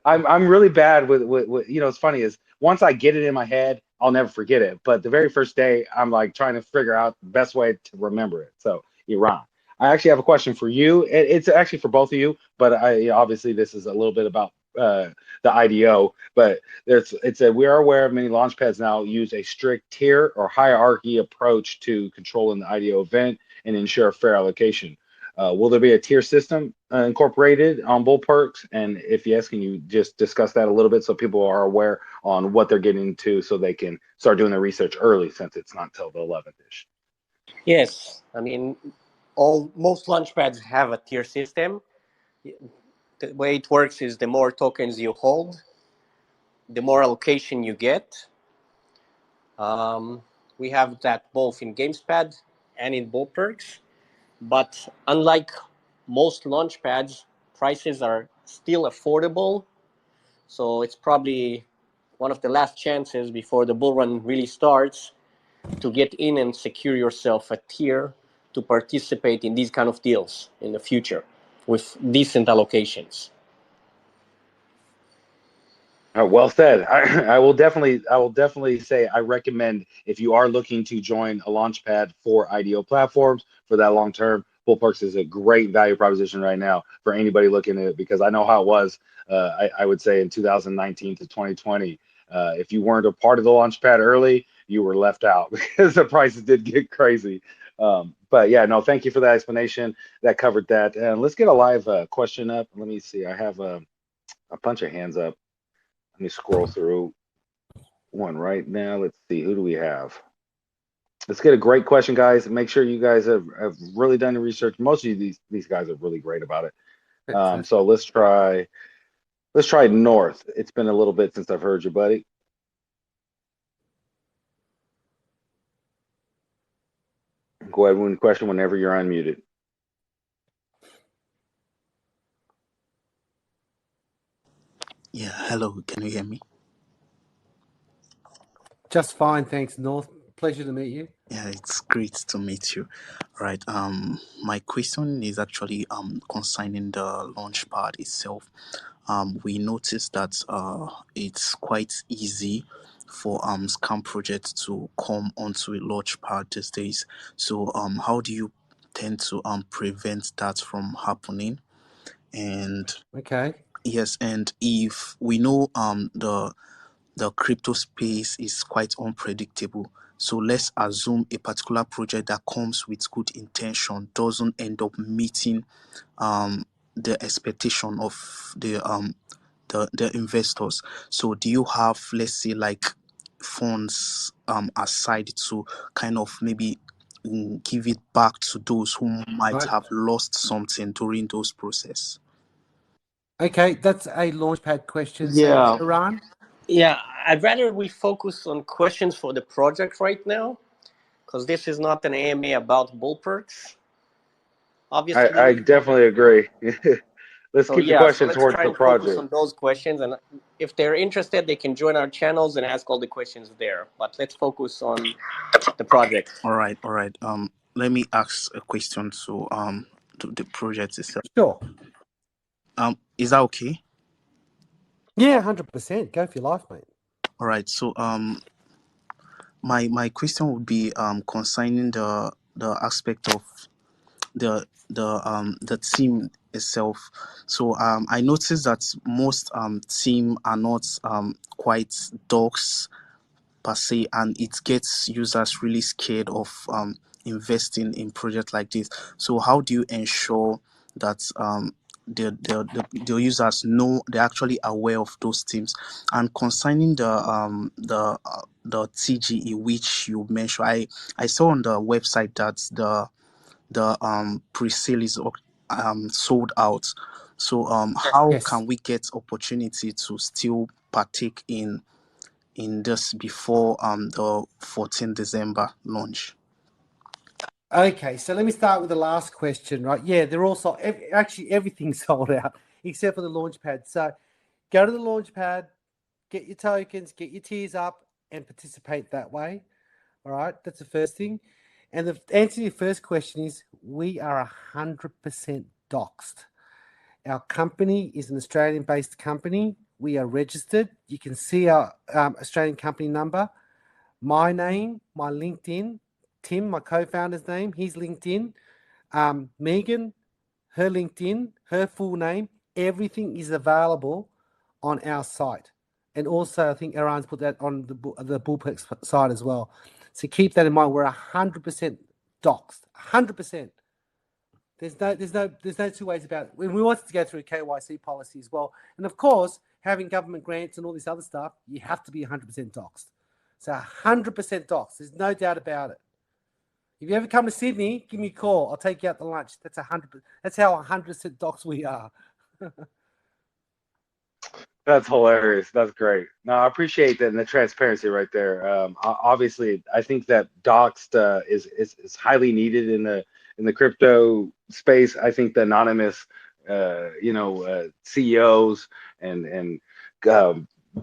I'm really bad with it's funny is once I get it in my head, I'll never forget it. But the very first day, I'm like trying to figure out the best way to remember it. So Eran, I actually have a question for you. It's actually for both of you, but obviously this is a little bit about the IDO. But we are aware of many launchpads now use a strict tier or hierarchy approach to controlling the IDO event and ensure fair allocation. Will there be a tier system incorporated on Bull Perks? And if yes, can you just discuss that a little bit so people are aware on what they're getting into so they can start doing their research early since it's not till the 11th-ish? Yes, I mean, most launchpads have a tier system. The way it works is the more tokens you hold, the more allocation you get. We have that both in GamesPad and in Bull Perks. But unlike most launchpads, prices are still affordable. So it's probably one of the last chances before the bull run really starts to get in and secure yourself a tier to participate in these kind of deals in the future with decent allocations. Well said. I will definitely say I recommend if you are looking to join a launchpad for IDO platforms for that long term, Bullparks is a great value proposition right now for anybody looking at it because I know how it was. I would say in 2019 to 2020, if you weren't a part of the launchpad early, you were left out because the prices did get crazy. But yeah, no, thank you for that explanation. That covered that. And let's get a live question up. Let me see. I have a bunch of hands up. Let me scroll through one right now. Let's see, who do we have? Let's get a great question, guys. Make sure you guys have really done the research. Most of these guys are really great about it. So let's try North. It's been a little bit since I've heard you, buddy. Go ahead with the question whenever you're unmuted. Yeah, hello, can you hear me? Just fine, thanks, North. Pleasure to meet you. Yeah, it's great to meet you. Right. My question is actually concerning the launch pad itself. We noticed that it's quite easy for scam projects to come onto a launch pad these days. So how do you tend to prevent that from happening? And Okay. yes, and if we know the crypto space is quite unpredictable. So let's assume a particular project that comes with good intention doesn't end up meeting the expectation of the investors. So do you have, let's say, like funds aside to kind of maybe give it back to those who might Right. have lost something during those process? Okay, that's a launchpad question. Thanks, Yeah. Eran. Yeah, I'd rather we focus on questions for the project right now because this is not an AMA about bull perks. I Obviously, definitely agree. Let's so keep the yeah, so question let's towards try the and focus project. on those questions. And if they're interested, they can join our channels and ask all the questions there. But let's focus on the project. All right, all right. Let me ask a question to the project itself. Sure. Is that okay? Yeah, 100%. Go for your life, mate. All right. So my question would be concerning the aspect of the team itself. So I noticed that most team are not quite docs per se, and it gets users really scared of investing in projects like this. So how do you ensure that the users know, they're actually aware of those teams? And concerning the TGE which you mentioned, I saw on the website that the pre-sale is sold out. So how Yes. can we get opportunity to still partake in this before the 14th December launch? Okay, so let me start with the last question, right? Yeah, they're also actually everything's sold out except for the launchpad. So go to the launchpad, get your tokens, get your tiers up, and participate that way. All right, that's the first thing. And the answer to your first question is we are 100% doxed. Our company is an Australian-based company. We are registered. You can see our Australian company number. My name, my LinkedIn, Tim, my co-founder's name, his LinkedIn, Megan, her LinkedIn, her full name, everything is available on our site. And also, I think Eran's put that on the Bullpex side as well. So keep that in mind. We're 100% doxed, 100%. There's no two ways about it. We wanted to go through a KYC policy as well. And of course, having government grants and all this other stuff, you have to be 100% doxed. So 100% doxed. There's no doubt about it. If you ever come to Sydney, give me a call. I'll take you out to lunch. That's 100%. That's how 100% doxed we are. That's hilarious. That's great. No, I appreciate that and the transparency right there. Obviously, I think that doxed is highly needed in the crypto space. I think the anonymous, CEOs and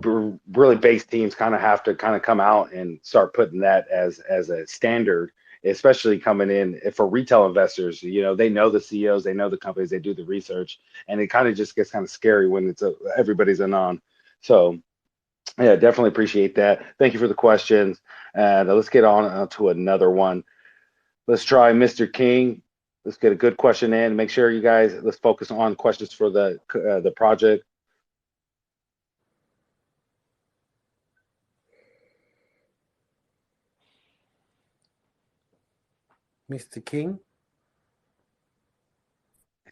really base teams kind of have to kind of come out and start putting that as a standard, especially coming in for retail investors. They know the CEOs, they know the companies, they do the research, and it kind of just gets kind of scary when everybody's anon. So yeah, definitely appreciate that. Thank you for the questions. And let's get on to another one. Let's try Mr. King. Let's get a good question in. Make sure you guys, let's focus on questions for the project. Mr. King.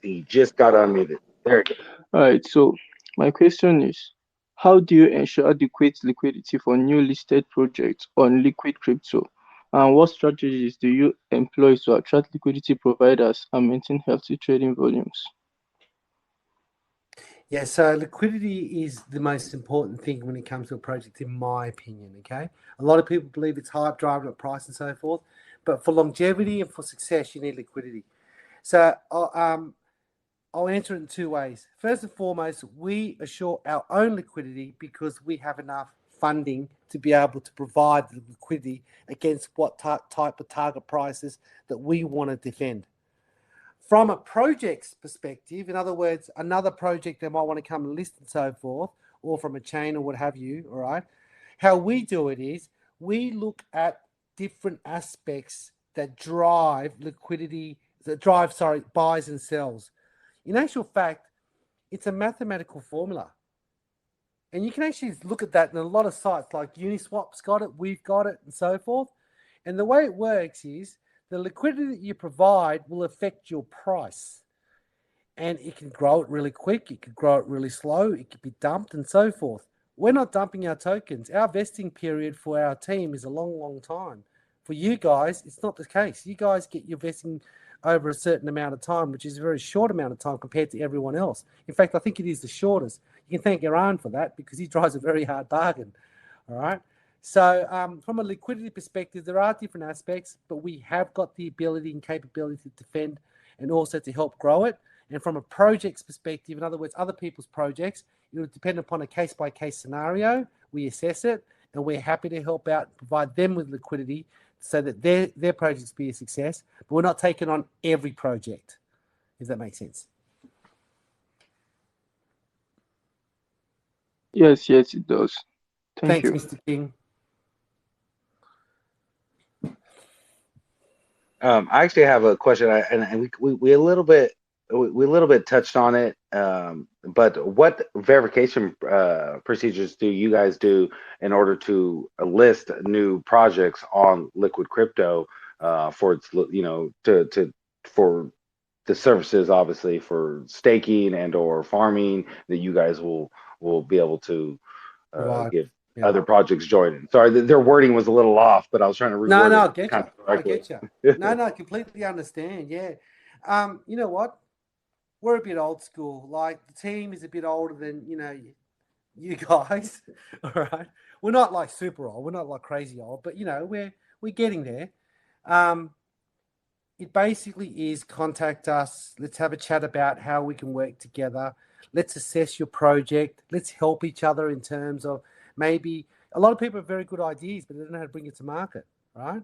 He just got unmuted. There you go. All right, so my question is, how do you ensure adequate liquidity for new listed projects on liquid crypto? And what strategies do you employ to attract liquidity providers and maintain healthy trading volumes? Yeah, so liquidity is the most important thing when it comes to a project, in my opinion. Okay, a lot of people believe it's hype driving up price and so forth, but for longevity and for success, you need liquidity. So I'll answer it in two ways. First and foremost, we assure our own liquidity because we have enough funding to be able to provide the liquidity against what type of target prices that we want to defend. From a project's perspective, in other words, another project that might want to come and list and so forth, or from a chain or what have you, all right, how we do it is we look at different aspects that drive liquidity, buys and sells. In actual fact, it's a mathematical formula. And you can actually look at that in a lot of sites like Uniswap's got it, we've got it, and so forth. And the way it works is the liquidity that you provide will affect your price. And it can grow it really quick, it can grow it really slow, it can be dumped and so forth. We're not dumping our tokens. Our vesting period for our team is a long, long time. For you guys, it's not the case. You guys get your vesting over a certain amount of time, which is a very short amount of time compared to everyone else. In fact, I think it is the shortest. You can thank Eran for that because he drives a very hard bargain. All right. So from a liquidity perspective, there are different aspects, but we have got the ability and capability to defend and also to help grow it. And from a project's perspective, in other words, other people's projects, it will depend upon a case-by-case scenario. We assess it, and we're happy to help out, provide them with liquidity so that their projects be a success. But we're not taking on every project, if that makes sense. Yes, yes, it does. Thank Thanks, you. Mr. King. I actually have a question, and we a little bit we a little bit touched on it. But what verification procedures do you guys do in order to list new projects on Liquid Crypto for its to for the services, obviously, for staking and or farming that you guys will be able to Provide. get Yeah. other projects joining. Sorry, their wording was a little off, but I was trying to No, reword no, I it get kind you. of I correctly. get you. No, no, I completely understand. Yeah. You know what? We're a bit old school. Like the team is a bit older than you guys. All right. We're not like super old. We're not like crazy old, but we're getting there. Um, it basically is contact us. Let's have a chat about how we can work together. Let's assess your project. Let's help each other in terms of maybe a lot of people have very good ideas, but they don't know how to bring it to market, right?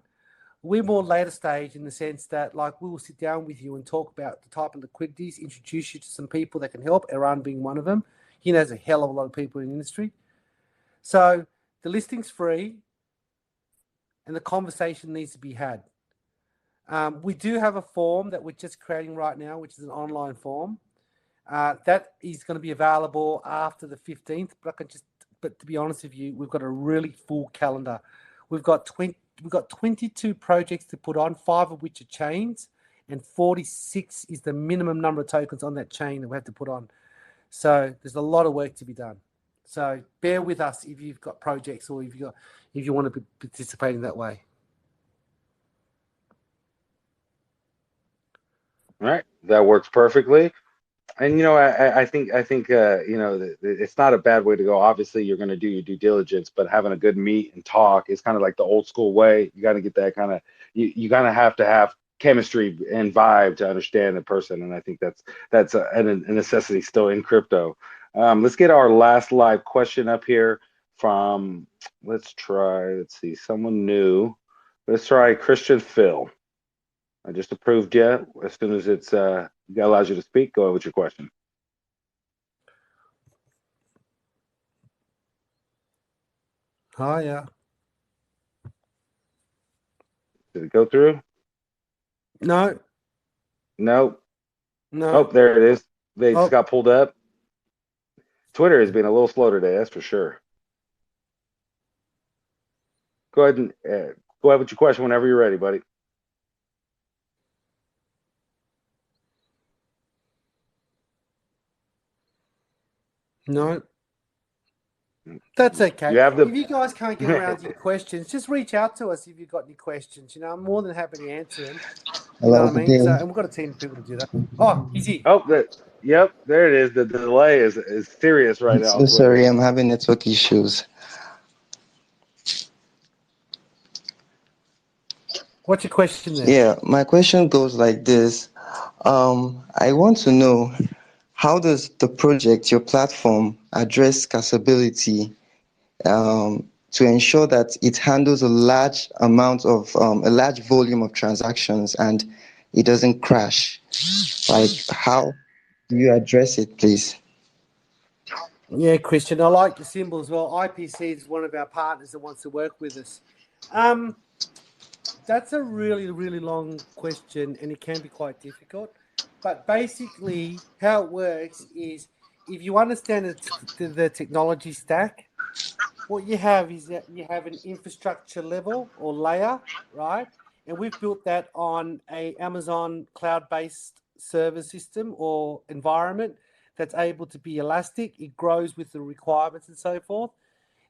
We're more later stage in the sense that like we will sit down with you and talk about the type of liquidities, introduce you to some people that can help, Eran being one of them. He knows a hell of a lot of people in the industry. So the listing's free and the conversation needs to be had. We do have a form that we're just creating right now, which is an online form. That is going to be available after the 15th, but to be honest with you, we've got a really full calendar. We've got 22 projects to put on, 5 of which are chains, and 46 is the minimum number of tokens on that chain that we have to put on. So there's a lot of work to be done. So bear with us if you've got projects or if you want to be participating that way. All right, that works perfectly. And I think it's not a bad way to go. Obviously, you're going to do your due diligence, but having a good meet and talk is kind of like the old school way. You got to get that kind of you kind of have to have chemistry and vibe to understand the person, and I think that's a necessity still in crypto. Let's get our last live question up here from. Let's see, someone new. Let's try Christian Phil. I just approved you. As soon as it's allows you to speak, go ahead with your question. Hiya. Did it go through? No, No. Oh, no. there it is. They just Oh, got pulled up. Twitter has been a little slow today, that's for sure. Go ahead and go ahead with your question whenever you're ready, buddy. no. That's okay. You have If the. you guys can't get around to your questions, just reach out to us if you've got any questions. I'm more than happy to answer them. You know Hello, what I good mean? So, day. and we've got a team of people to do that. Oh, he's here. Oh, that. Yep, there it is. The delay is serious right I'm now so on Twitter. sorry, I'm having network issues. What's your question there? Yeah, my question goes like this. I want to know, how does the project, your platform, address scalability to ensure that it handles a large amount of a large volume of transactions and it doesn't crash? Like, how do you address it, please? Yeah, Christian, I like the symbol as well. IPC is one of our partners that wants to work with us. That's a really, really long question, and it can be quite difficult. But basically, how it works is if you understand the technology stack, what you have is that you have an infrastructure level or layer, right? And we've built that on a Amazon cloud-based server system or environment that's able to be elastic. It grows with the requirements and so forth.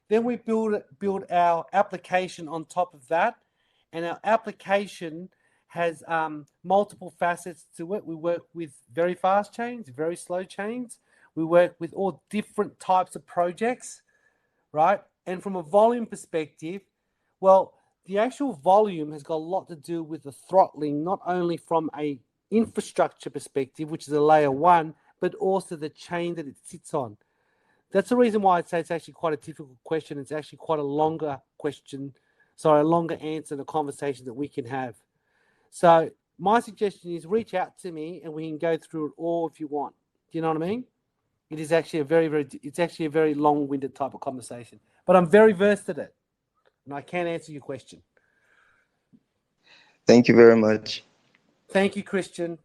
Then we build our application on top of that, and our application has multiple facets to it. We work with very fast chains, very slow chains. We work with all different types of projects, right? And from a volume perspective, well, the actual volume has got a lot to do with the throttling, not only from a infrastructure perspective, which is a layer 1, but also the chain that it sits on. That's the reason why I'd say it's actually quite a difficult question. It's actually quite a longer question, a longer answer, the conversation that we can have. So my suggestion is reach out to me and we can go through it all if you want. Do you know what I mean? it is actually a very long-winded type of conversation. But I'm very versed at it, and I can answer your question. Thank you very much. Thank you, Christian.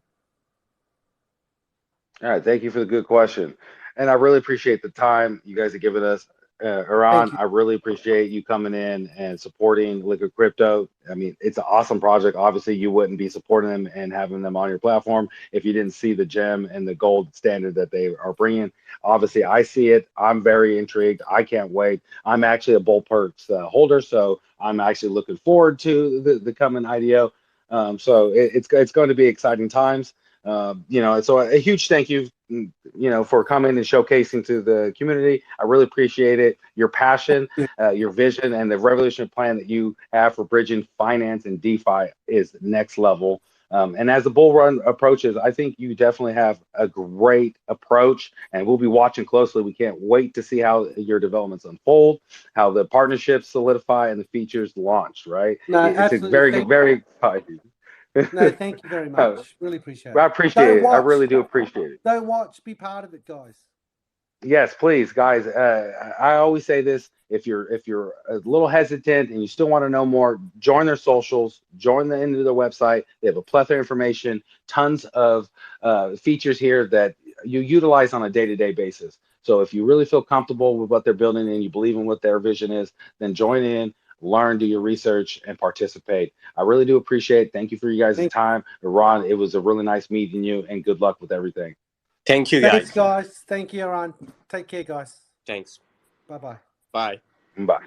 All right, thank you for the good question, and I really appreciate the time you guys have given us. Eran, Thank you. I really appreciate you coming in and supporting Liquid Crypto. I mean, it's an awesome project. Obviously, you wouldn't be supporting them and having them on your platform if you didn't see the gem and the gold standard that they are bringing. Obviously, I see it. I'm very intrigued. I can't wait. I'm actually a Bull Perks holder, so I'm actually looking forward to the coming IDO. So it's going to be exciting times. So a huge thank you, for coming and showcasing to the community. I really appreciate it. Your passion, your vision, and the revolutionary plan that you have for bridging finance and DeFi is next level. And as the bull run approaches, I think you definitely have a great approach, and we'll be watching closely. We can't wait to see how your developments unfold, how the partnerships solidify, and the features launch. Right? No, It's a absolutely. very exciting. No, thank you very much. Really appreciate it. I appreciate it. I really do appreciate it. Don't watch. Be part of it, guys. Yes, please, guys. I always say this: if you're a little hesitant and you still want to know more, join their socials, join into their website. They have a plethora of information, tons of features here that you utilize on a day-to-day basis. So if you really feel comfortable with what they're building and you believe in what their vision is, then join in, learn, do your research, and participate. I really do appreciate it. Thank you for you guys' time. Ron, it was a really nice meeting you, and good luck with everything. Thank you, Thanks, guys. guys. Thank you, Eran. Take care, guys. Thanks. Bye-bye. Bye. Bye.